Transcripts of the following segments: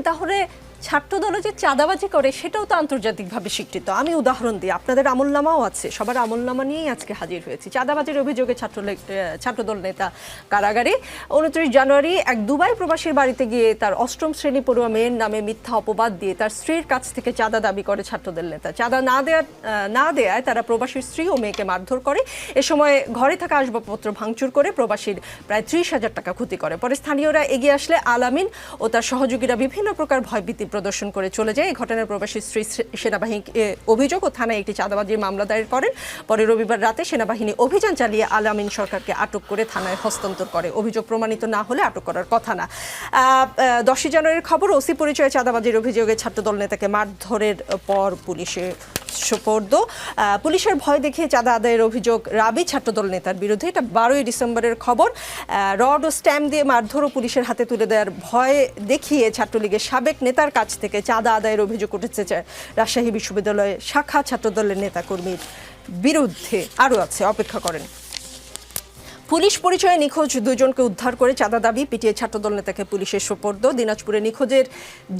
তাহলে ছাত্রদল যে চাঁদাবাজি করে সেটাও তো আন্তর্জাতিকভাবে স্বীকৃত। আমি উদাহরণ দিই, আপনাদের আমলনামাও আছে, সবার আমলনামা নিয়েই আজকে হাজির হয়েছি। চাঁদাবাজির অভিযোগে ছাত্রদল নেতা কারাগারে। 29 জানুয়ারি এক দুবাই প্রবাসীর বাড়িতে গিয়ে তার অষ্টম শ্রেণী পড়ুয়া মেয়ের নামে মিথ্যা অপবাদ দিয়ে তার স্ত্রীর কাছ থেকে চাঁদা দাবি করে ছাত্রদল নেতা। চাঁদা না দেয়ায় তারা প্রবাসীর স্ত্রী ও মেয়েকে মারধর করে। এ সময় ঘরে থাকা আসবাবপত্র ভাঙচুর করে প্রবাসীর প্রায় 30,000 টাকা ক্ষতি করে। পরে স্থানীয়রা এগিয়ে আসলে আলামিন ও তার সহযোগীরা বিভিন্ন প্রকার ভয়ভীতি প্রদর্শন করে চলে যায়। এই ঘটনায় প্রবাসী স্ত্রী সেনাবাহিনীকে অভিযোগ ও থানায় একটি চাঁদাবাজির মামলা দায়ের করেন। পরে রবিবার রাতে সেনাবাহিনী অভিযান চালিয়ে আলামিন সরকারকে আটক করে থানায় হস্তান্তর করে। অভিযোগ প্রমাণিত না হলে আটক করার কথা না। 10 জানুয়ারির খবর, ওসি পরিচয়ে চাঁদাবাজির অভিযোগে ছাত্রদল নেতাকে মারধরের পর পুলিশে সোপর্দ। পুলিশের ভয় দেখিয়ে চাঁদা আদায়ের অভিযোগ রাবি ছাত্রদল নেতার বিরুদ্ধে। এটা 12 ডিসেম্বরের খবর। রড ও স্ট্যাম্প দিয়ে মারধর ও পুলিশের হাতে তুলে দেওয়ার ভয় দেখিয়ে ছাত্রলীগের সাবেক নেতার কাছ থেকে চাঁদা আদায়ের অভিযোগ উঠেছে রাজশাহী বিশ্ববিদ্যালয়ের শাখা ছাত্রদলের নেতাকর্মীর বিরুদ্ধে। আরও আছে, অপেক্ষা করেন। পুলিশ পরিচয়ে নিখোঁজ 2 জনকে উদ্ধার করে চাঁদা দাবি, পিটিয়ে ছাত্রদল নেতাকে পুলিশের সোপর্দ। দিনাজপুরে নিখোঁজের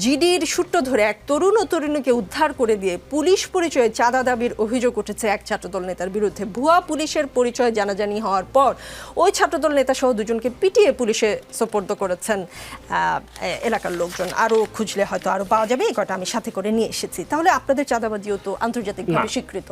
জিডির সূত্র ধরে এক তরুণ ও তরুণীকে উদ্ধার করে দিয়ে পুলিশ পরিচয়ে চাঁদা দাবির অভিযোগ উঠেছে এক ছাত্রদল নেতার বিরুদ্ধে। ভুয়া পুলিশের পরিচয় জানাজানি হওয়ার পর ওই ছাত্রদল নেতা সহ 2 জনকে পিটিয়ে পুলিশে সোপর্দ করেছেন এলাকার লোকজন। আরও খুঁজলে হয়তো আরও পাওয়া যাবে, এই কটা আমি সাথে করে নিয়ে এসেছি। তাহলে আপনাদের চাঁদাবাজিও তো আন্তর্জাতিকভাবে স্বীকৃত।